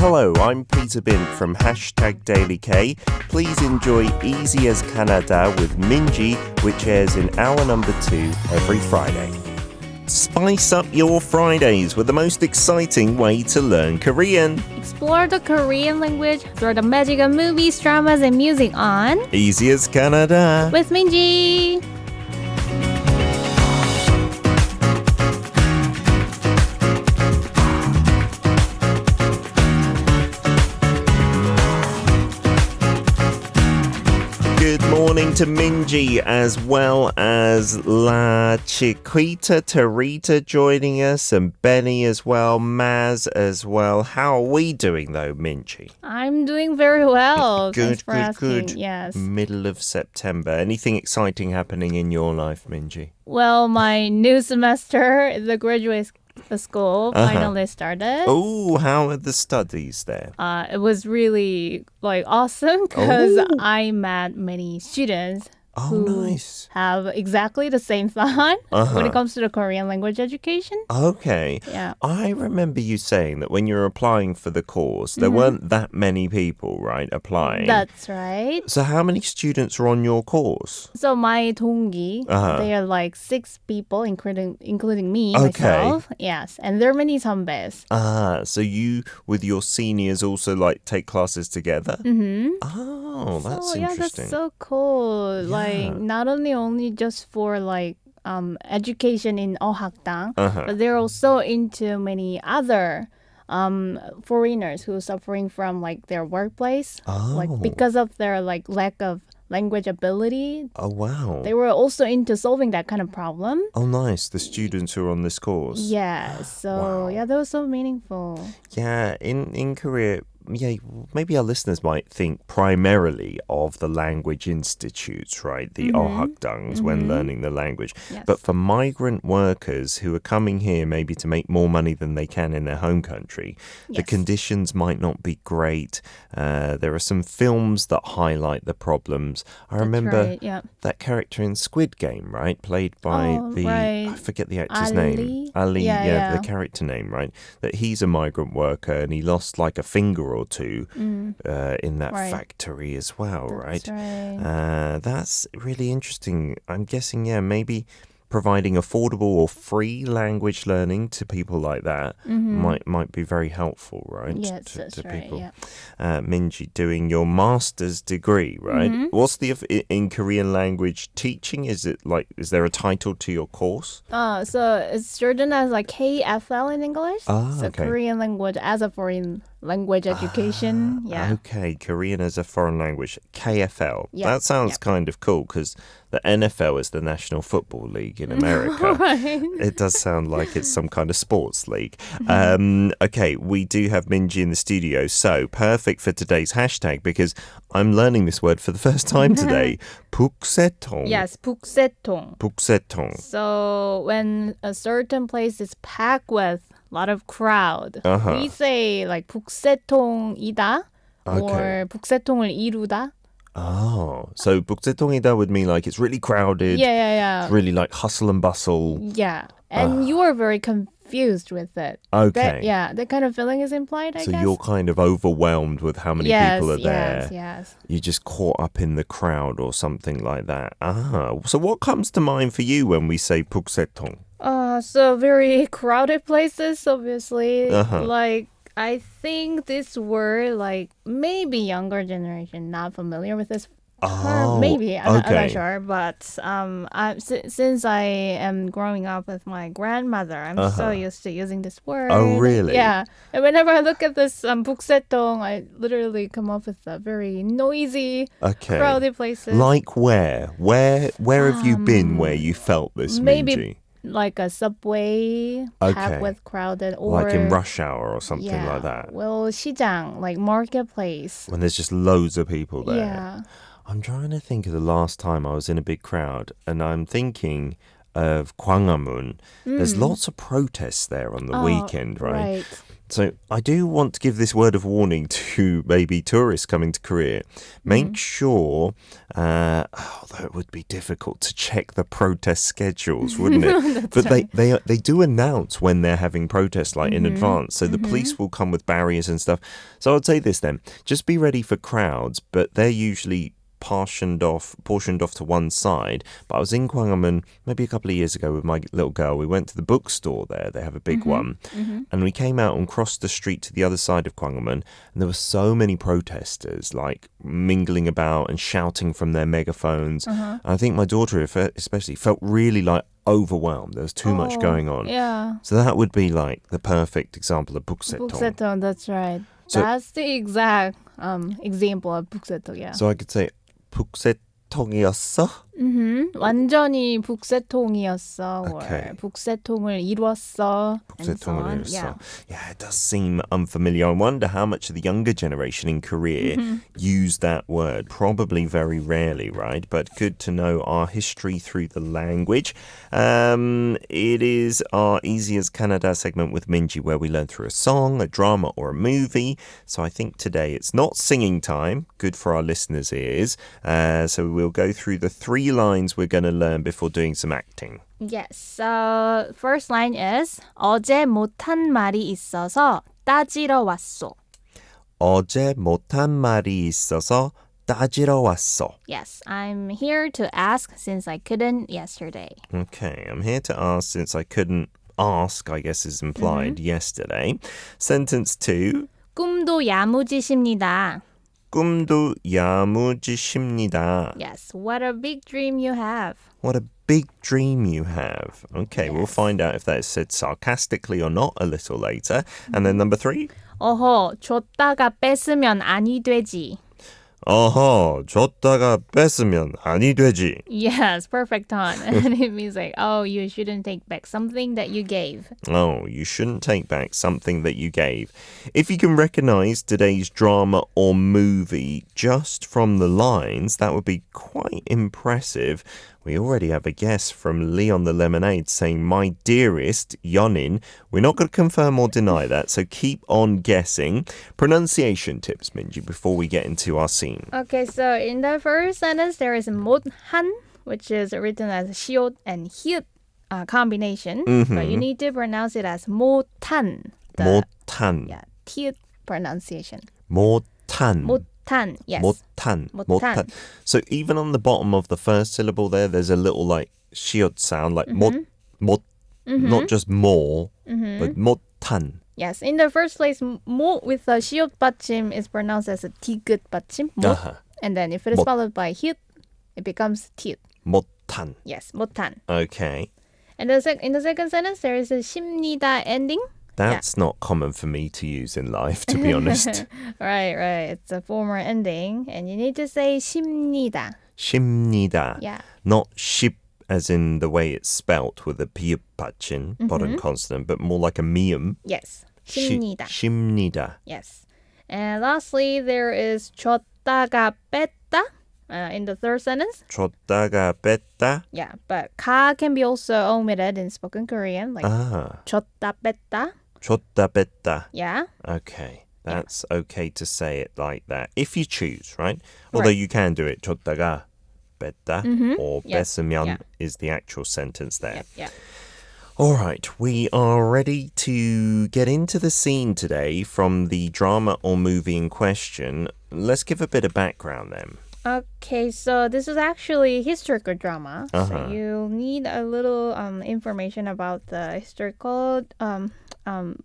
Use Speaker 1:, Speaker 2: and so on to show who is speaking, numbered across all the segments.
Speaker 1: Hello, I'm Peter Bint from #DailyK. Please enjoy Easy as Canada with Minji, which airs in hour number 2 every Friday. Spice up your Fridays with the most exciting way to learn Korean.
Speaker 2: Explore the Korean language through the magic of movies, dramas, and music on
Speaker 1: Easy as Canada
Speaker 2: with Minji.
Speaker 1: Good morning to Minji as well as La Chiquita Tarita joining us and Benny as well, Maz as well. How are we doing though, Minji?
Speaker 2: I'm doing very well. Thanks for asking.
Speaker 1: Good.
Speaker 2: Yes.
Speaker 1: Middle of September. Anything exciting happening in your life, Minji?
Speaker 2: Well, my new semester, the graduate school, finally started.
Speaker 1: Oh, how are the studies there?
Speaker 2: It was really awesome because I met many students who
Speaker 1: nice.
Speaker 2: have exactly the same thought when it comes to the Korean language education.
Speaker 1: Okay.
Speaker 2: Yeah.
Speaker 1: I remember you saying that when you were applying for the course, there weren't that many people, right, applying?
Speaker 2: That's right.
Speaker 1: So how many students are on your course?
Speaker 2: So my 동기, they are 6 people, including me, myself. Yes, and there are many 선배s.
Speaker 1: So you, with your seniors, also take classes together?
Speaker 2: Mm-hmm.
Speaker 1: Oh, that's
Speaker 2: so,
Speaker 1: interesting.
Speaker 2: That's so cool. Not only just for education in 어학당, but they're also into many other foreigners who are suffering from their workplace, because of their lack of language ability.
Speaker 1: Oh, wow.
Speaker 2: They were also into solving that kind of problem.
Speaker 1: Oh, nice. The students who are on this course.
Speaker 2: Yeah. So,
Speaker 1: wow.
Speaker 2: that was so meaningful.
Speaker 1: Yeah, in Korea, maybe our listeners might think primarily of the language institutes, right? The 어학당s when learning the language.
Speaker 2: Yes.
Speaker 1: But for migrant workers who are coming here maybe to make more money than they can in their home country, the conditions might not be great. There are some films that highlight the problems. I remember that character in Squid Game, right? Played by I forget the actor's name. Ali, the character name, right? That he's a migrant worker and he lost a finger or two in that factory as well,
Speaker 2: That's
Speaker 1: right? That's really interesting. I'm guessing, maybe providing affordable or free language learning to people like that might be very helpful, right?
Speaker 2: Yes,
Speaker 1: to
Speaker 2: right,
Speaker 1: people.
Speaker 2: yeah.
Speaker 1: Minji, doing your master's degree, right? What's in Korean language teaching? Is it is there a title to your course?
Speaker 2: So it's written as KFL in English. So
Speaker 1: okay.
Speaker 2: Korean language as a foreign language education.
Speaker 1: Okay, Korean as a foreign language, KFL.
Speaker 2: Yep.
Speaker 1: That sounds kind of cool because the NFL is the National Football League in America.
Speaker 2: Right.
Speaker 1: It does sound like it's some kind of sports league. Okay, we do have Minji in the studio, so perfect for today's hashtag because I'm learning this word for the first time today. 북새통.
Speaker 2: Yes, 북새통.
Speaker 1: 북새통.
Speaker 2: So when a certain place is packed with a lot of crowd, we say 북새통이다 or 북새통을 이루다.
Speaker 1: Oh, so 북새통이다 would mean it's really crowded.
Speaker 2: Yeah.
Speaker 1: It's really hustle and bustle.
Speaker 2: Yeah, and you are very confused with it.
Speaker 1: Okay.
Speaker 2: That kind of feeling is implied, I guess.
Speaker 1: So you're kind of overwhelmed with how many people are there.
Speaker 2: Yes.
Speaker 1: You're just caught up in the crowd or something like that. So what comes to mind for you when we say 북새통?
Speaker 2: So very crowded places, obviously. I think this word, maybe younger generation not familiar with this term. Maybe, I'm not sure. But since I am growing up with my grandmother, I'm so used to using this word.
Speaker 1: Oh, really?
Speaker 2: Yeah. And whenever I look at this 북새통, I literally come up with a very noisy, crowded places.
Speaker 1: Like where? Where have you been where you felt this,
Speaker 2: maybe
Speaker 1: Minji?
Speaker 2: Like a subway, packed with crowded, or
Speaker 1: in rush hour or something like that.
Speaker 2: Well, 시장, marketplace.
Speaker 1: When there's just loads of people there.
Speaker 2: Yeah.
Speaker 1: I'm trying to think of the last time I was in a big crowd, and I'm thinking of Gwanghwamun. There's lots of protests there on the weekend, right? So I do want to give this word of warning to maybe tourists coming to Korea. Make sure, although it would be difficult to check the protest schedules, wouldn't it? But
Speaker 2: right.
Speaker 1: they do announce when they're having protests like in advance. So the police will come with barriers and stuff. So I'd say this then, just be ready for crowds, but they're usually portioned off to one side. But I was in Gwanghwamun maybe a couple of years ago with my little girl. We went to the bookstore there. They have a big one. And we came out and crossed the street to the other side of Gwanghwamun. And there were so many protesters like mingling about and shouting from their megaphones. And I think my daughter especially felt really like overwhelmed. There was too much going on.
Speaker 2: Yeah.
Speaker 1: So that would be like the perfect example of 북새통.
Speaker 2: 북새통, that's right.
Speaker 1: So,
Speaker 2: that's the exact example of 북새통, yeah.
Speaker 1: So I could say 북새통이었어?
Speaker 2: 완전히 북새통이었어.
Speaker 1: Okay.
Speaker 2: Or 북새통을 이뤘어.
Speaker 1: 북새통을 이뤘어.
Speaker 2: Yeah.
Speaker 1: Yeah, it does seem unfamiliar. I wonder how much of the younger generation in Korea use that word. Probably very rarely, right? But good to know our history through the language. It is our Easy as Canada segment with Minji, where we learn through a song, a drama, or a movie. So I think today it's not singing time. Good for our listeners' ears. So we'll go through the 3 lines we're going to learn before doing some acting.
Speaker 2: Yes, so first line is 어제 못한 말이 있어서 따지러 왔어.
Speaker 1: 어제 못한 말이 있어서 따지러 왔어.
Speaker 2: Yes, I'm here to ask since I couldn't yesterday.
Speaker 1: Okay, I'm here to ask since I couldn't ask, I guess is implied, yesterday. Sentence 2.
Speaker 2: 꿈도 야무지십니다.
Speaker 1: 꿈도 야무지십니다.
Speaker 2: Yes, what a big dream you have.
Speaker 1: What a big dream you have. Okay, we'll find out if that is said sarcastically or not a little later. And then number 3.
Speaker 2: 어허, 줬다가 뺏으면 아니되지.
Speaker 1: 어허, 줬다가 뺏으면 아니되지.
Speaker 2: Yes, perfect tone. And it means like, oh, you shouldn't take back something that you gave.
Speaker 1: Oh, you shouldn't take back something that you gave. If you can recognize today's drama or movie just from the lines, that would be quite impressive. We already have a guess from Leon the Lemonade saying, my dearest, Yonin. We're not going to confirm or deny that, so keep on guessing. Pronunciation tips, Minji, before we get into our scene.
Speaker 2: Okay, so in the first sentence, there is 못한, which is written as 시옷 and 히읗 combination. But you need to pronounce it as 못한.
Speaker 1: 못한.
Speaker 2: Yeah, 티읗 pronunciation.
Speaker 1: 못한.
Speaker 2: 못한, yes.
Speaker 1: 못한. So even on the bottom of the first syllable there's a little like 시옷 sound, like 못, not just more, but 못한.
Speaker 2: Yes, in the first place, 모 with the 시옷 받침 is pronounced as a 티귿 받침, 못. And then if it is followed by 히읗, it becomes 티읕.
Speaker 1: 못한.
Speaker 2: Yes, 못한.
Speaker 1: Okay.
Speaker 2: And in the second sentence, there is a 십니다 ending.
Speaker 1: That's not common for me to use in life, to be honest.
Speaker 2: Right. It's a formal ending. And you need to say 십니다.
Speaker 1: 십니다.
Speaker 2: Yeah.
Speaker 1: Not ship as in the way it's spelt with a pi읍 받침, bottom consonant, but more like a mium.
Speaker 2: Yes. 십니다.
Speaker 1: 십니다.
Speaker 2: Yes. And lastly, there is 줬다가 뺐다. In the third sentence.
Speaker 1: 줬다가 뺐다.
Speaker 2: Yeah, but 가 can be also omitted in spoken Korean. Like 줬다 뺐다.
Speaker 1: 줬다 뺐다.
Speaker 2: Yeah.
Speaker 1: Okay. That's okay to say it like that. If you choose, right? Although you can do it 줬다가 뺐다 or 뺐으면 is the actual sentence there.
Speaker 2: Yeah.
Speaker 1: All right, we are ready to get into the scene today from the drama or movie in question. Let's give a bit of background then.
Speaker 2: Okay, so this is actually a historical drama. So you need a little information about the historical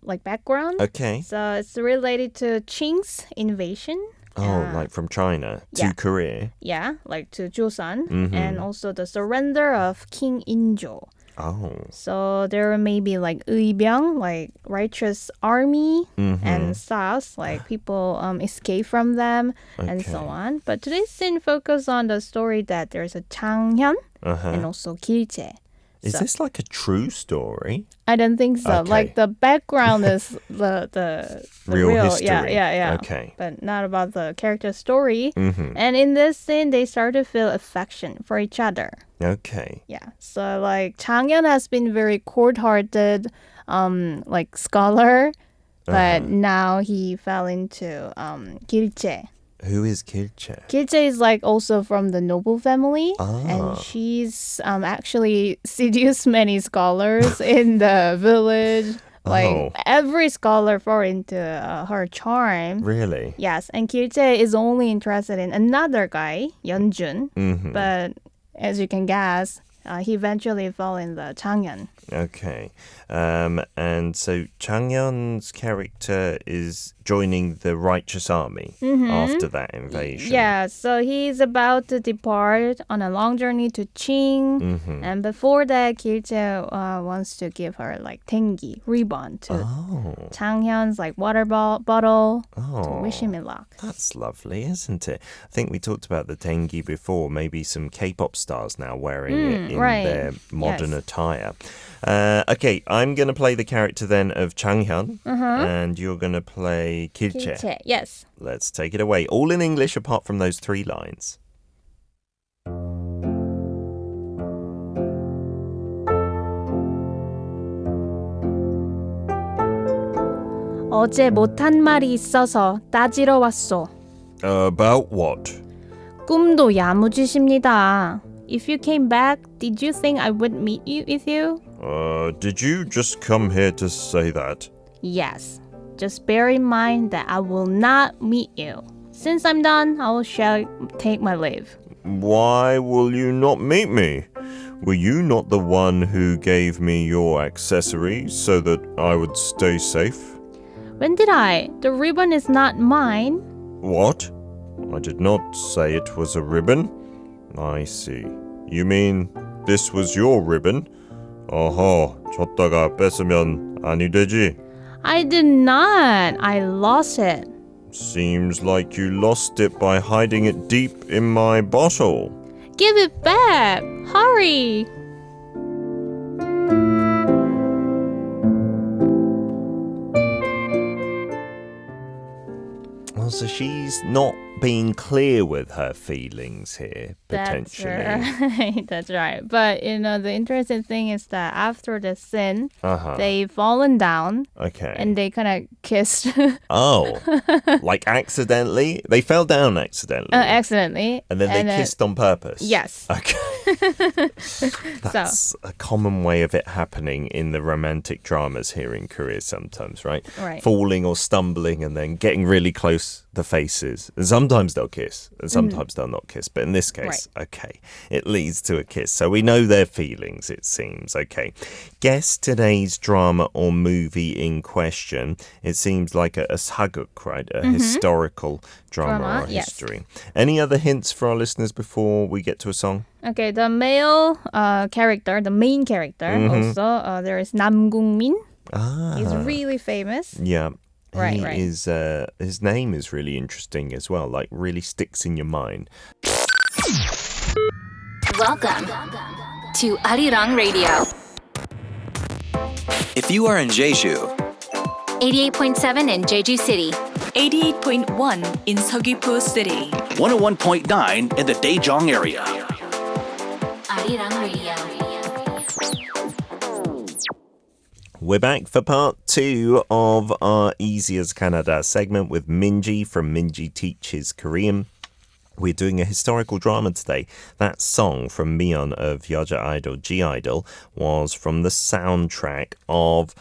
Speaker 2: like background.
Speaker 1: Okay.
Speaker 2: So it's related to Qing's invasion.
Speaker 1: Oh, like from China to Korea.
Speaker 2: Yeah, like to Joseon. And also the surrender of King Injo.
Speaker 1: Oh.
Speaker 2: So there may be like 의병, like righteous army and stuff, like people escape from them and so on. But today's scene focus on the story that there's a 장현 and also 길제.
Speaker 1: Is this like a true story?
Speaker 2: I don't think so.
Speaker 1: Okay.
Speaker 2: Like the background is the
Speaker 1: real history.
Speaker 2: Yeah.
Speaker 1: Okay.
Speaker 2: But not about the character story. And in this scene, they start to feel affection for each other.
Speaker 1: Okay.
Speaker 2: Yeah. So like 장현 has been very cold-hearted, like scholar. but now he fell into Kilche.
Speaker 1: Who is Kilche?
Speaker 2: Kilche is like also from the noble family, and she's actually seduced many scholars in the village. Like every scholar fall into her charm.
Speaker 1: Really?
Speaker 2: Yes, and Kilche is only interested in another guy, Yeonjun. But as you can guess, he eventually fell in the Changyeon.
Speaker 1: Okay. And so Changyeon's character is joining the righteous army after that invasion.
Speaker 2: Yeah, so he's about to depart on a long journey to Qing. And before that, Kilche wants to give her like tengi, ribbon to Changhyun's like water bottle to wish him in luck.
Speaker 1: That's lovely, isn't it? I think we talked about the tengi before. Maybe some K-pop stars now wearing it in their modern attire. Okay, I'm going to play the character then of Changhyun, and you're going to play Kilche.
Speaker 2: Kilche, yes.
Speaker 1: Let's take it away. All in English apart from those 3 lines.
Speaker 2: 어제 못한 말이 있어서 따지러 왔소.
Speaker 1: About what?
Speaker 2: 꿈도 야무지십니다. If you came back, did you think I would meet you with you?
Speaker 1: Did you just come here to say that?
Speaker 2: Yes. Just bear in mind that I will not meet you. Since I'm done, I shall take my leave.
Speaker 1: Why will you not meet me? Were you not the one who gave me your accessories so that I would stay safe?
Speaker 2: When did I? The ribbon is not mine.
Speaker 1: What? I did not say it was a ribbon. I see. You mean this was your ribbon? 어허, 줬다가 뺏으면 아니되지.
Speaker 2: I did not. I lost it.
Speaker 1: Seems like you lost it by hiding it deep in my bottle.
Speaker 2: Give it back. Hurry.
Speaker 1: Well, so she's not being clear with her feelings here, potentially.
Speaker 2: That's right. That's right. But, the interesting thing is that after the sin, they've fallen down.
Speaker 1: Okay.
Speaker 2: And they kind of kissed.
Speaker 1: Oh, like accidentally? They fell down accidentally?
Speaker 2: Accidentally.
Speaker 1: And then they kissed on purpose?
Speaker 2: Yes.
Speaker 1: Okay. That's a common way of it happening in the romantic dramas here in Korea sometimes, right?
Speaker 2: Right.
Speaker 1: Falling or stumbling and then getting really close, the faces. And sometimes they'll kiss and sometimes they'll not kiss. But in this case, okay, it leads to a kiss. So we know their feelings, it seems. Okay. Guess today's drama or movie in question. It seems like a saguk, right? A historical drama or history. Any other hints for our listeners before we get to a song?
Speaker 2: Okay, the male character, the main character, also, there is Nam Gung-min. He's really famous.
Speaker 1: Yeah.
Speaker 2: Right.
Speaker 1: His name is really interesting as well, like really sticks in your mind.
Speaker 3: Welcome to Arirang Radio.
Speaker 4: If you are in Jeju,
Speaker 3: 88.7 in Jeju City,
Speaker 5: 88.1 in Seogwipo City,
Speaker 4: 101.9 in the Daejeong area.
Speaker 3: Arirang Radio.
Speaker 1: We're back for part 2 of our Easy as Canada segment with Minji from Minji Teaches Korean. We're doing a historical drama today. That song from Mion of Yeoja Idol, G-Idol, was from the soundtrack of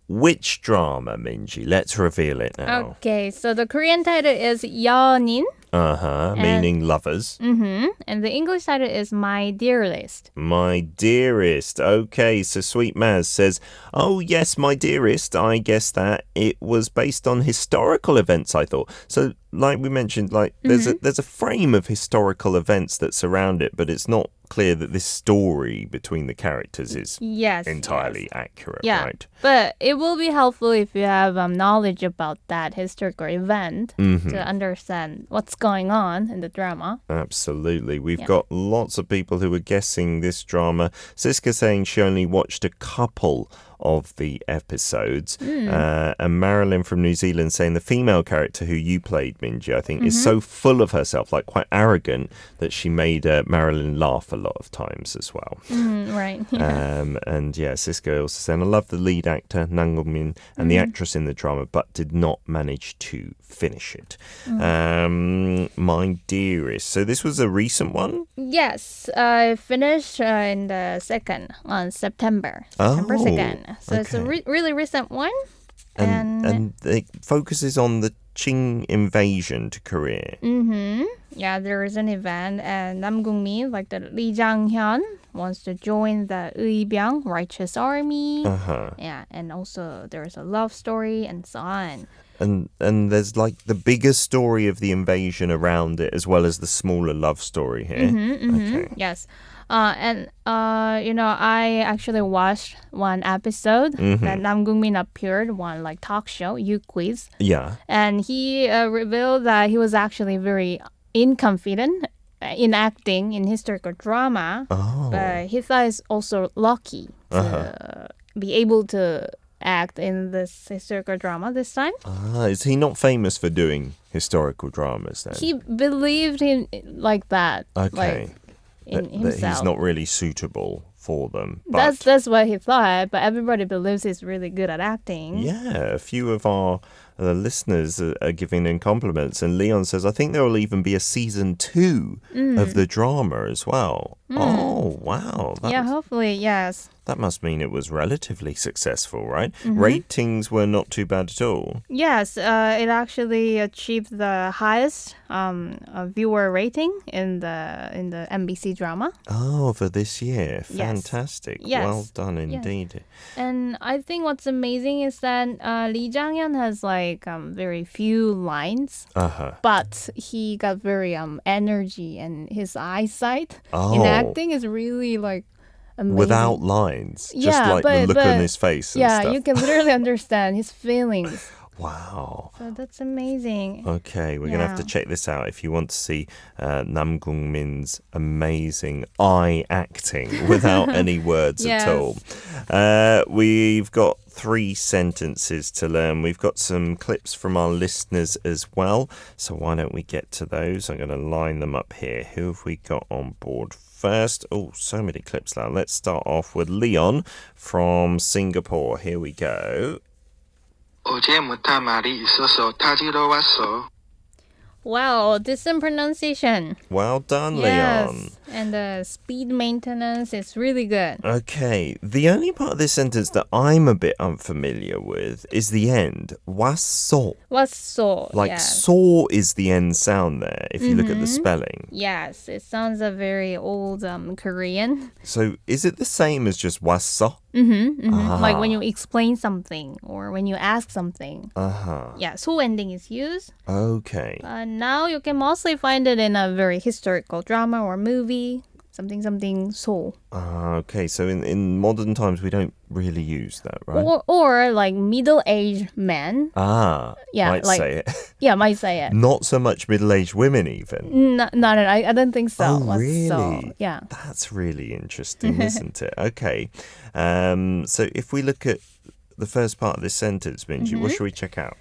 Speaker 1: which drama, Minji? Let's reveal it now.
Speaker 2: Okay, so the Korean title is Yeonin.
Speaker 1: Meaning lovers.
Speaker 2: And the English title is My Dearest.
Speaker 1: My Dearest. Okay, so Sweet Maz says, oh yes, My Dearest, I guess that it was based on historical events, I thought. So like we mentioned, like there's a frame of historical events that surround it, but it's not clear that this story between the characters is entirely accurate, right?
Speaker 2: But it will be helpful if you have knowledge about that historical event to understand what's going on in the drama.
Speaker 1: Absolutely. We've got lots of people who are guessing this drama. Siska saying she only watched a couple of the episodes. And Marilyn from New Zealand saying the female character who you played, Minji, I think, is so full of herself, like quite arrogant, that she made Marilyn laugh a lot of times as well.
Speaker 2: Right. Yeah.
Speaker 1: And yeah, Cisco also saying, I love the lead actor, Nang Gong-min, and the actress in the drama, but did not manage to finish it. My Dearest. So this was a recent one?
Speaker 2: Yes, I finished in the second on September 2nd. So it's a really recent one.
Speaker 1: And it focuses on the Qing invasion to Korea.
Speaker 2: Yeah, there is an event, and Nam Gung-min, like the Lee Jang-hyun, wants to join the Ebyang righteous army. Yeah, and also there's a love story and so on.
Speaker 1: And there's like the bigger story of the invasion around it, as well as the smaller love story here. Okay.
Speaker 2: Yes. I actually watched one episode that Nam Gung-min appeared on like talk show, You Quiz.
Speaker 1: Yeah.
Speaker 2: And he revealed that he was actually very inconfident in acting in historical drama. But he thought he's also lucky to be able to act in this historical drama this time.
Speaker 1: Is he not famous for doing historical dramas then?
Speaker 2: He believed in like that.
Speaker 1: Okay.
Speaker 2: Like, in
Speaker 1: that
Speaker 2: himself.
Speaker 1: He's not really suitable for them. But
Speaker 2: that's what he thought, but everybody believes he's really good at acting.
Speaker 1: yeah, a few of our listeners are giving him compliments, and Leon says, I think there will even be a season 2 of the drama as well. Oh, wow.
Speaker 2: Yeah, hopefully, yes.
Speaker 1: That must mean it was relatively successful, right? Ratings were not too bad at all.
Speaker 2: Yes, it actually achieved the highest viewer rating in the MBC drama.
Speaker 1: Oh, for this year.
Speaker 2: Yes.
Speaker 1: Fantastic.
Speaker 2: Yes.
Speaker 1: Well done indeed.
Speaker 2: And I think what's amazing is that Lee Jang-hyun has like very few lines, but he got very energy, and his eyesight in acting is really like amazing.
Speaker 1: Without lines, just
Speaker 2: Yeah,
Speaker 1: like the look on his face and
Speaker 2: yeah,
Speaker 1: stuff.
Speaker 2: you can literally understand his feelings.
Speaker 1: Wow.
Speaker 2: So that's amazing.
Speaker 1: Okay, we're going to have to check this out if you want to see Nam Gung-min's amazing eye acting without any words at all. We've got 3 sentences to learn. We've got some clips from our listeners as well. So why don't we get to those? I'm going to line them up here. Who have we got on board first? Oh, so many clips now. Let's start off with Leon from Singapore. Here we go.
Speaker 6: 어제 못한 말이 있어서 타지러 왔어.
Speaker 2: Wow, decent pronunciation.
Speaker 1: Well done,
Speaker 2: Yes.
Speaker 1: Leon.
Speaker 2: And the speed maintenance is really good.
Speaker 1: Okay, the only part of this sentence that I'm a bit unfamiliar with is the end. 왔어.
Speaker 2: What's so?
Speaker 1: Like
Speaker 2: yes.
Speaker 1: saw is the end sound there if you look at the spelling.
Speaker 2: Yes, it sounds a very old Korean.
Speaker 1: So is it the same as just 왔어?
Speaker 2: Like when you explain something or when you ask something. Yeah, so ending is used.
Speaker 1: Okay.
Speaker 2: Now you can mostly find it in a very historical drama or movie. Something so.
Speaker 1: Okay, so in modern times we don't really use that, right?
Speaker 2: Or like middle-aged men. Yeah,
Speaker 1: might
Speaker 2: like,
Speaker 1: say it.
Speaker 2: Yeah, might say it.
Speaker 1: Not so much middle-aged women even.
Speaker 2: No, I don't think so.
Speaker 1: Oh,
Speaker 2: What's
Speaker 1: really?
Speaker 2: So, yeah.
Speaker 1: That's really interesting, isn't it? Okay. So if we look at the first part of this sentence, Minji, what should we check out?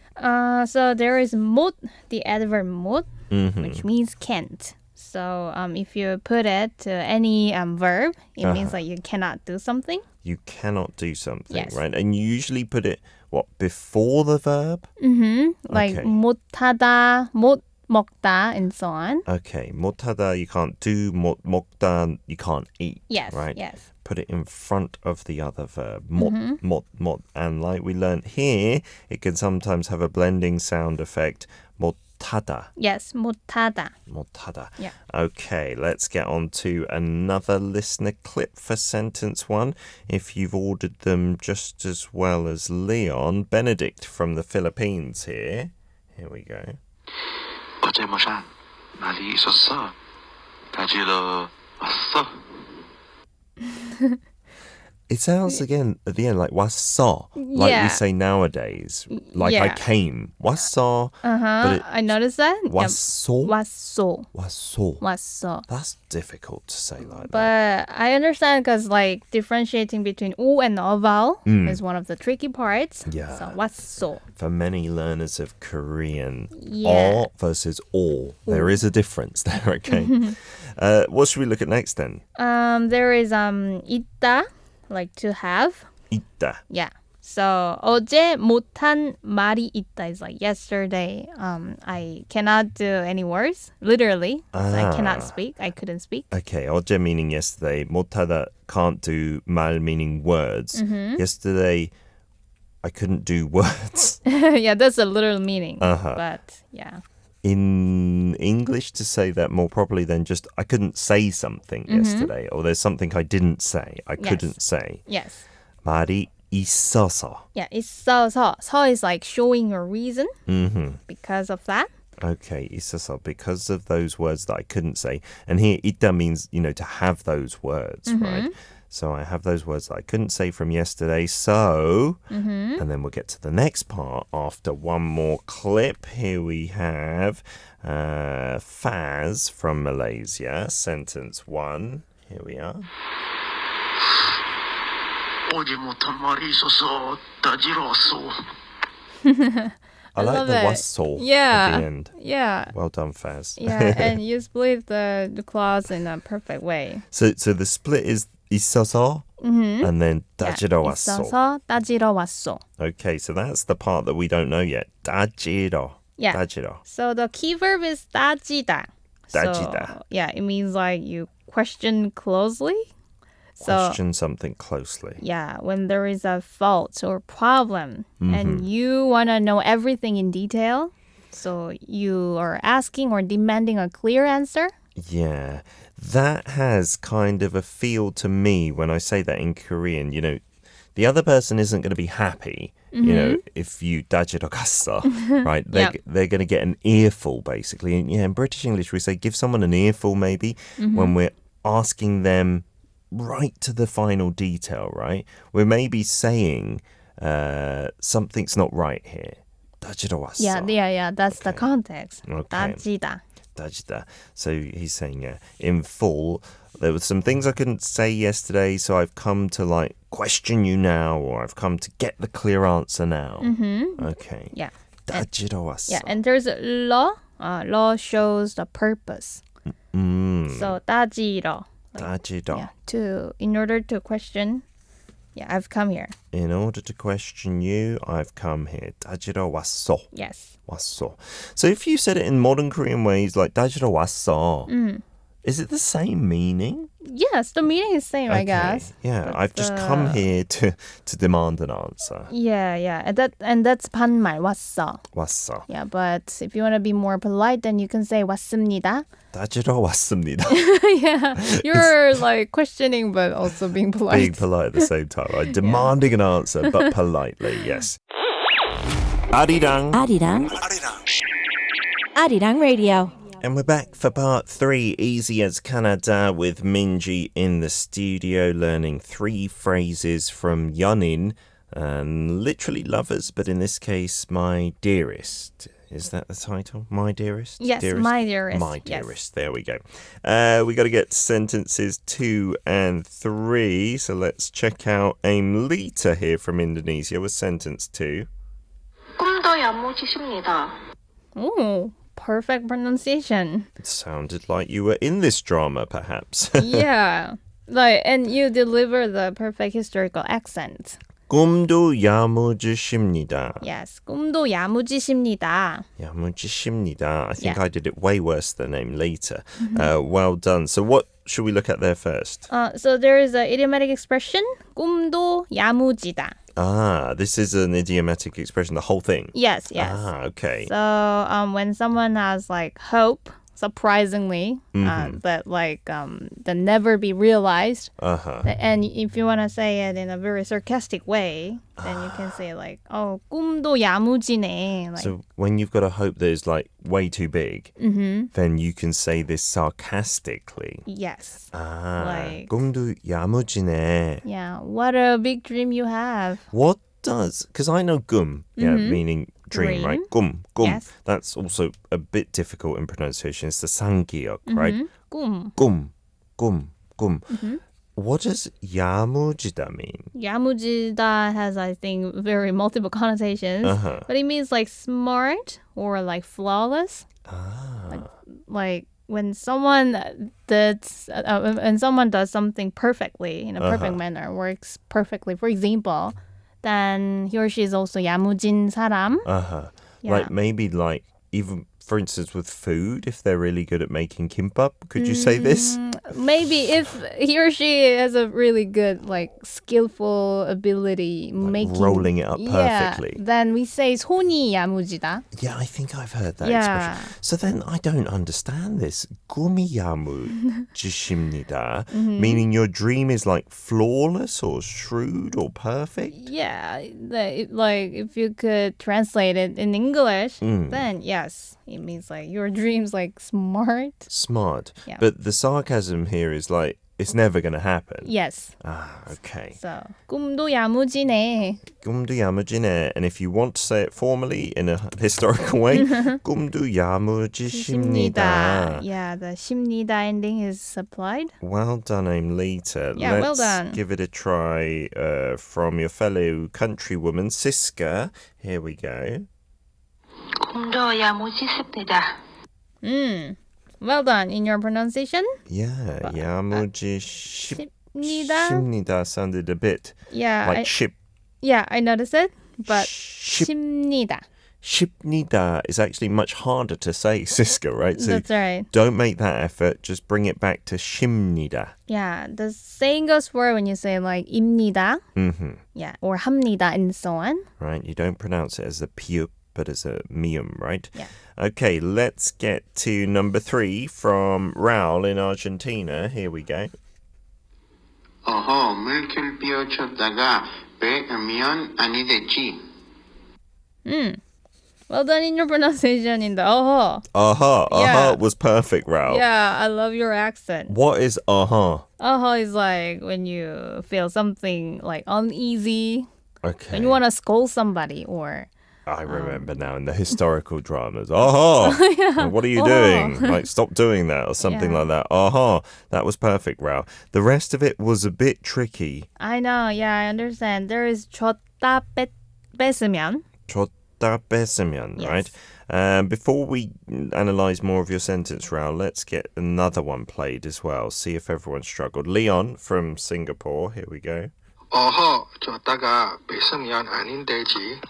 Speaker 2: So there is 못, the adverb 못, which means can't. So if you put it to any verb, it means like you cannot do something.
Speaker 1: You cannot do something,
Speaker 2: Yes.
Speaker 1: right? And you usually put it, what, before the verb?
Speaker 2: Like
Speaker 1: Okay.
Speaker 2: 못하다, 못 먹다, and so on.
Speaker 1: Okay, 못하다 you can't do, 먹다 you can't eat,
Speaker 2: Yes,
Speaker 1: right?
Speaker 2: yes.
Speaker 1: Put it in front of the other verb, 못. And like we learned here, it can sometimes have a blending sound effect, 못하다.
Speaker 2: Yes, 못하다.
Speaker 1: 못하다.
Speaker 2: Yeah.
Speaker 1: Okay, let's get on to another listener clip for sentence 1. If you've ordered them just as well as Leon, Benedict from the Philippines here. Here we go.
Speaker 6: 어제 못한 말이 있었어. 타지러 왔어.
Speaker 1: It sounds again at the end like 왔어, like we say nowadays. Like I came. 왔어. But
Speaker 2: I noticed that.
Speaker 1: 왔어.
Speaker 2: 왔어.
Speaker 1: 왔어.
Speaker 2: 왔어.
Speaker 1: That's difficult to say like that.
Speaker 2: But I understand because like differentiating between o and o vowel is one of the tricky parts.
Speaker 1: Yeah.
Speaker 2: So 왔어.
Speaker 1: For many learners of Korean,
Speaker 2: Yeah.
Speaker 1: o versus o, there is a difference there, okay? What should we look at next then?
Speaker 2: There is 있다, like to have.
Speaker 1: 있다.
Speaker 2: Yeah. So 어제 못한 말이 있다 is like yesterday. I cannot do any words, literally. So I cannot speak. I couldn't speak.
Speaker 1: Okay, 어제 meaning yesterday. 못하다 can't do 말 meaning words. Yesterday, I couldn't do words.
Speaker 2: Yeah, that's a literal meaning.
Speaker 1: Uh-huh.
Speaker 2: But yeah.
Speaker 1: In English, to say that more properly than just I couldn't say something yesterday, or there's something I didn't say, I couldn't say.
Speaker 2: Yes.
Speaker 1: 말이 있어서.
Speaker 2: Yeah, 있어서. 서 is like showing a reason because of that.
Speaker 1: Okay, 있어서, because of those words that I couldn't say. And here, 있다 means, to have those words, right? So I have those words that I couldn't say from yesterday. So, and then we'll get to the next part after one more clip. Here we have Faz from Malaysia, sentence 1. Here we are.
Speaker 6: 어제 못한 말이 있어서 따지러웠어.
Speaker 1: I like
Speaker 2: love
Speaker 1: the
Speaker 2: it.
Speaker 1: wassail
Speaker 2: Yeah.
Speaker 1: at the end.
Speaker 2: Yeah.
Speaker 1: Well done, Faz.
Speaker 2: Yeah, and you split the clause in a perfect way.
Speaker 1: So the split is 있어서 and then 따지러 왔어.
Speaker 2: 있어서 따지러 왔어.
Speaker 1: Okay, so that's the part that we don't know yet. 따지러.
Speaker 2: Yeah.
Speaker 1: 따지러.
Speaker 2: So the key verb is 따지다.
Speaker 1: 따지다.
Speaker 2: So, yeah, it means like you question closely. So,
Speaker 1: Question something closely.
Speaker 2: yeah, when there is a fault or problem and you want to know everything in detail, so you are asking or demanding a clear answer.
Speaker 1: Yeah, that has kind of a feel to me when I say that in Korean. The other person isn't going to be happy, if you 따지러 갔어, right? They're going to get an earful, basically. And in British English, we say give someone an earful, maybe, when we're asking them right to the final detail, right? We're maybe saying something's not right here. 따지러 왔어.
Speaker 2: Yeah, that's the context.
Speaker 1: Okay.
Speaker 2: 따지다.
Speaker 1: 따지다. So he's saying, in full, there were some things I couldn't say yesterday, so I've come to question you now, or I've come to get the clear answer now. Okay.
Speaker 2: Yeah.
Speaker 1: 따지러 왔어.
Speaker 2: Yeah, and there's law. Law shows the purpose. So 따지러.
Speaker 1: 따지러.
Speaker 2: Yeah, in order to question, I've come here.
Speaker 1: In order to question you, I've come here. 따지러 왔어.
Speaker 2: Yes.
Speaker 1: 왔어. So if you said it in modern Korean ways, like 따지러 왔어, is it the same meaning?
Speaker 2: Yes, the meaning is same, I guess.
Speaker 1: Yeah,
Speaker 2: But,
Speaker 1: I've just come here to demand an answer.
Speaker 2: Yeah, and that's 반말 왔어.
Speaker 1: 왔어.
Speaker 2: Yeah, but if you want to be more polite, then you can say 왔습니다.
Speaker 1: 따지러 왔습니다.
Speaker 2: Yeah, you're like questioning, but also being polite.
Speaker 1: Being polite at the same time, right? Demanding an answer, but politely, yes. Arirang.
Speaker 5: Arirang Radio.
Speaker 1: And we're back for part 3, Easy as Canada, with Minji in the studio, learning 3 phrases from Yeonin, literally lovers, but in this case, my dearest. Is that the title? My dearest?
Speaker 2: Yes,
Speaker 1: dearest?
Speaker 2: my dearest.
Speaker 1: My
Speaker 2: Yes.
Speaker 1: dearest. There we go. We got to get sentences 2 and 3. So let's check out Aim Lita here from Indonesia with sentence 2.
Speaker 7: 꿈도 야무지십니다.
Speaker 2: Oh, perfect pronunciation.
Speaker 1: It sounded like you were in this drama, perhaps.
Speaker 2: Yeah, and you deliver the perfect historical accent.
Speaker 1: 꿈도 야무지십니다.
Speaker 2: Yes, 꿈도 야무지십니다.
Speaker 1: 야무지십니다. I think
Speaker 2: Yeah.
Speaker 1: I did it way worse than Aim Lita. Well done. So what should we look at there first?
Speaker 2: So there is an idiomatic expression, 꿈도 야무지다.
Speaker 1: This is an idiomatic expression, the whole thing.
Speaker 2: Yes.
Speaker 1: Okay.
Speaker 2: So when someone has hope surprisingly, but like the never be realized. And if you want to say it in a very sarcastic way, then you can say like, oh, 꿈도 야무지네. Like,
Speaker 1: so when you've got a hope that is like way too big, then you can say this sarcastically.
Speaker 2: yes.
Speaker 1: Like, 꿈도 야무지네.
Speaker 2: Yeah, what a big dream you have.
Speaker 1: What does, because I know gum, meaning dream, right? Gum.
Speaker 2: Yes.
Speaker 1: That's also a bit difficult in pronunciation. It's the 상기역, right?
Speaker 2: 꿈.
Speaker 1: Gum. What does 야무지다 mean?
Speaker 2: 야무지다 has, I think, very multiple connotations. But it means like smart or like flawless. Like when someone does something perfectly in a perfect manner, works perfectly. For example, then he or she is also 야무진 사람. Yeah.
Speaker 1: Like maybe like even for instance with food, if they're really good at making kimbap, could you say this?
Speaker 2: Maybe if he or she has a really good like skillful ability
Speaker 1: Like
Speaker 2: making
Speaker 1: rolling it up perfectly.
Speaker 2: then we say 손이 야무지다.
Speaker 1: Yeah, I think I've heard that
Speaker 2: Yeah.
Speaker 1: expression. So then I don't understand this. 꿈이 야무지십니다, meaning your dream is like flawless or shrewd or perfect?
Speaker 2: Yeah, like if you could translate it in English, then yes, it means like your dream's like smart.
Speaker 1: Smart.
Speaker 2: Yeah.
Speaker 1: But the sarcasm here is like, it's never going to happen.
Speaker 2: Yes.
Speaker 1: Okay.
Speaker 2: So, 꿈도 야무지네.
Speaker 1: 꿈도 야무지네. And if you want to say it formally in a historical way, 꿈도 야무지십니다.
Speaker 2: Yeah, the 십니다 ending is supplied.
Speaker 1: Well done, Aimlita.
Speaker 2: Yeah, well
Speaker 1: Let's
Speaker 2: done.
Speaker 1: give it a try from your fellow countrywoman, Siska. Here we go.
Speaker 7: 꿈도 야무지십니다.
Speaker 2: Well done in your pronunciation.
Speaker 1: Yeah, 야무지십니다
Speaker 2: 십니다.
Speaker 1: sounded a bit
Speaker 2: Yeah,
Speaker 1: like ship.
Speaker 2: Yeah, I noticed it. But
Speaker 1: Ship.
Speaker 2: 십니다.
Speaker 1: Shipnida is actually much harder to say, Siska, right? So
Speaker 2: That's right.
Speaker 1: don't make that effort. Just bring it back to shimnida.
Speaker 2: Yeah, the saying goes for when you say like 입니다. Yeah, or 합니다 and so on.
Speaker 1: Right? You don't pronounce it as a piup, but as a mium, right?
Speaker 2: Yeah.
Speaker 1: Okay, let's get to number 3 from Raul in Argentina. Here we go.
Speaker 6: 물결 삐어쳤다가 빼면 아니되지.
Speaker 2: Well done in your pronunciation in the aha.
Speaker 1: Aha was perfect, Raul.
Speaker 2: Yeah, I love your accent.
Speaker 1: What is aha?
Speaker 2: Aha is like when you feel something like uneasy,
Speaker 1: Okay.
Speaker 2: when you want to scold somebody or...
Speaker 1: I remember now in the historical dramas. Aha! What are you doing? Like, stop doing that or something like that. Aha! That was perfect, Raul. The rest of it was a bit tricky.
Speaker 2: I know, yeah, I understand. There is 줬다 뺐으면.
Speaker 1: 줬다 뺐으면, right? Before we analyze more of your sentence, Raul, let's get another one played as well. See if everyone struggled. Leon from Singapore. Here we go.
Speaker 6: 줬다가 뺏으면 아니되지.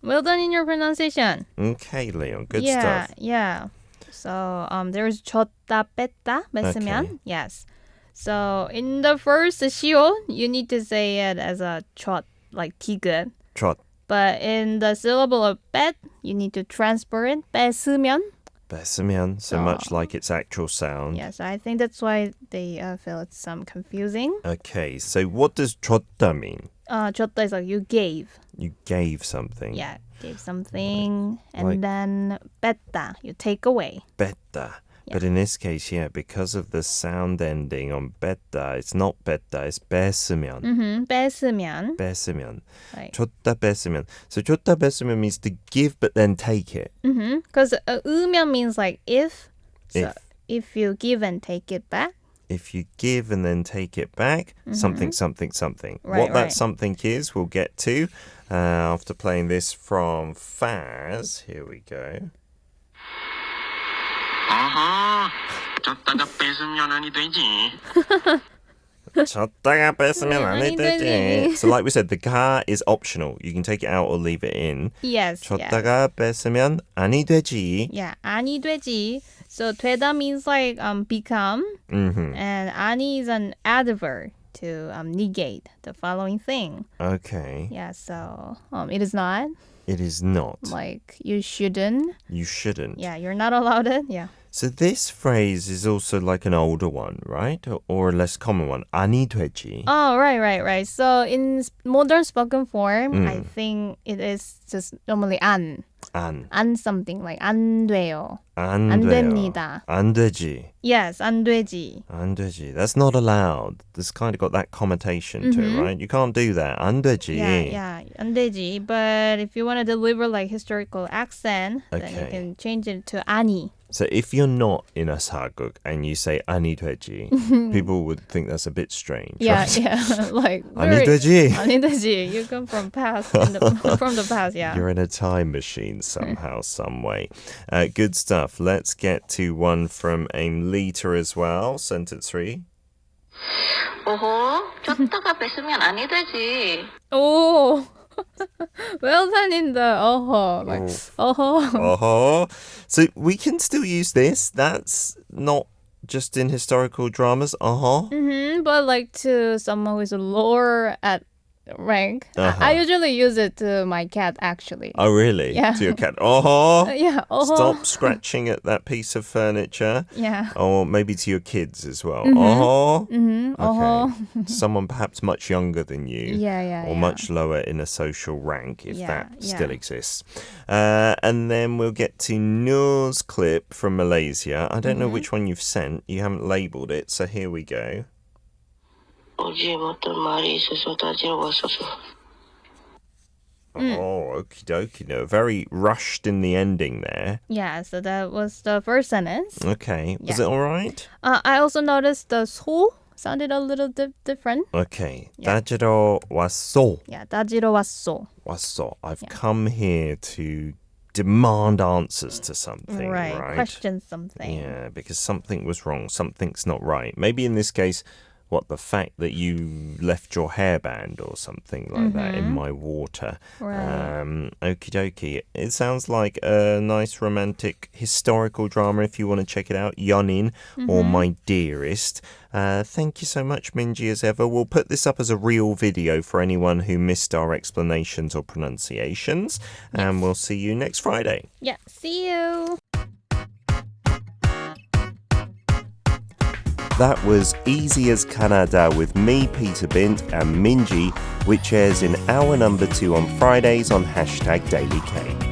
Speaker 2: Well done in your pronunciation.
Speaker 1: Okay, Leon. Good
Speaker 2: yeah,
Speaker 1: stuff.
Speaker 2: Yeah. So there's 줬다 뺐다 뺐으면.
Speaker 1: Okay.
Speaker 2: Yes. So in the first 시오, you need to say it as a 줬, like 디귿.
Speaker 1: 줬.
Speaker 2: But in the syllable of 뺐, you need to transfer it. 뺐으면.
Speaker 1: 뺐으면, so much like its actual sound.
Speaker 2: Yes, I think that's why they feel it's some confusing.
Speaker 1: Okay, so what does 줬다 mean?
Speaker 2: 줬다 is like you gave.
Speaker 1: You gave something.
Speaker 2: Yeah, gave something. And
Speaker 1: Like-
Speaker 2: then 뺐다, you take away.
Speaker 1: 뺐다. But in this case, yeah, because of the sound ending on 뺐다, it's not 뺐다, it's 뺐으면.
Speaker 2: 뺐으면.
Speaker 1: 뺐으면.
Speaker 2: Right.
Speaker 1: 줬다 뺐으면. So 줬다 뺐으면 means to give but then take it.
Speaker 2: Because 으면 means like if. So
Speaker 1: If.
Speaker 2: if you give and take it back.
Speaker 1: If you give and then take it back, something, something, something.
Speaker 2: Right,
Speaker 1: What that
Speaker 2: right.
Speaker 1: something is, we'll get to after playing this from Faz. Here we go.
Speaker 6: 줬다가 뺏으면 아니되지.
Speaker 1: 줬다가 뺐으면 아니되지. So like we said, the ga is optional. You can take it out or leave it in.
Speaker 2: Yes.
Speaker 1: 줬다가 뺐으면 아니되지.
Speaker 2: Yeah, 아니되지. So 되다 means like become. And 아니 is an adverb to negate the following thing.
Speaker 1: Okay.
Speaker 2: Yeah, so it is not.
Speaker 1: It is not.
Speaker 2: Like, you shouldn't.
Speaker 1: You shouldn't.
Speaker 2: Yeah, you're not allowed it. Yeah.
Speaker 1: So this phrase is also like an older one, right? Or a less common one. 아니되지.
Speaker 2: Oh, right. So in modern spoken form, I think it is just normally 안. 안 something like 안 돼요.
Speaker 1: 안
Speaker 2: 안
Speaker 1: 돼요.
Speaker 2: 됩니다.
Speaker 1: 안 되지.
Speaker 2: Yes, 안 되지.
Speaker 1: 안 되지. That's not allowed. There's kind of got that connotation to it, right? You can't do that. 안 되지.
Speaker 2: Yeah, 안 되지. But if you want to deliver like historical accent, then you
Speaker 1: Okay.
Speaker 2: can change it to 아니.
Speaker 1: So if you're not in a 사극 and you say 아니되지, people would think that's a bit strange.
Speaker 2: Yeah,
Speaker 1: right?
Speaker 2: yeah. Like very,
Speaker 1: 아니되지.
Speaker 2: 아니되지. You come from past from the past, yeah.
Speaker 1: You're in a time machine somehow, some way. Good stuff. Let's get to one from Aimlita as well. Sentence 3.
Speaker 7: 오호, 쫓다가 뺏으면 아니 되지.
Speaker 2: 오. well 다닌다. 어허. Like, 어허.
Speaker 1: Oh, so we can still use this. That's not just in historical dramas.
Speaker 2: But like to someone who's lower at rank, I usually use it to my cat actually.
Speaker 1: Oh, really?
Speaker 2: Yeah.
Speaker 1: To your cat. Oh,
Speaker 2: Yeah. 어허.
Speaker 1: stop scratching at that piece of furniture.
Speaker 2: Yeah.
Speaker 1: Or maybe to your kids as well. Oh,
Speaker 2: 어허.
Speaker 1: okay. Someone perhaps much younger than you.
Speaker 2: Yeah.
Speaker 1: Or much lower in a social rank, if
Speaker 2: Yeah,
Speaker 1: that
Speaker 2: yeah.
Speaker 1: still exists. And then we'll get to Noor's clip from Malaysia. I don't know which one you've sent. You haven't labelled it, so here we go.
Speaker 7: 어제 어떤 말이 있어서 따지러 왔었어.
Speaker 1: Oh, okie dokie. No, very rushed in the ending there.
Speaker 2: Yeah, so that was the first sentence.
Speaker 1: Okay. Was
Speaker 2: Yeah.
Speaker 1: it all right?
Speaker 2: I also noticed the 소 sounded a little different.
Speaker 1: Okay.
Speaker 2: Yeah.
Speaker 1: 따지러 왔어.
Speaker 2: Yeah, 따지러 왔어.
Speaker 1: 왔어. I've come here to demand answers to something,
Speaker 2: Right.
Speaker 1: right?
Speaker 2: Question something.
Speaker 1: Yeah, because something was wrong. Something's not right. Maybe in this case, the fact that you left your hairband or something like that in my water.
Speaker 2: Right.
Speaker 1: Okie dokie. It sounds like a nice romantic historical drama if you want to check it out. Yonin or My Dearest. Thank you so much, Minji, as ever. We'll put this up as a real video for anyone who missed our explanations or pronunciations. And we'll see you next Friday.
Speaker 2: Yeah, see you.
Speaker 1: That was Easy as Canada with me, Peter Bint, and Minji, which airs in hour number 2 on Fridays on #DailyK.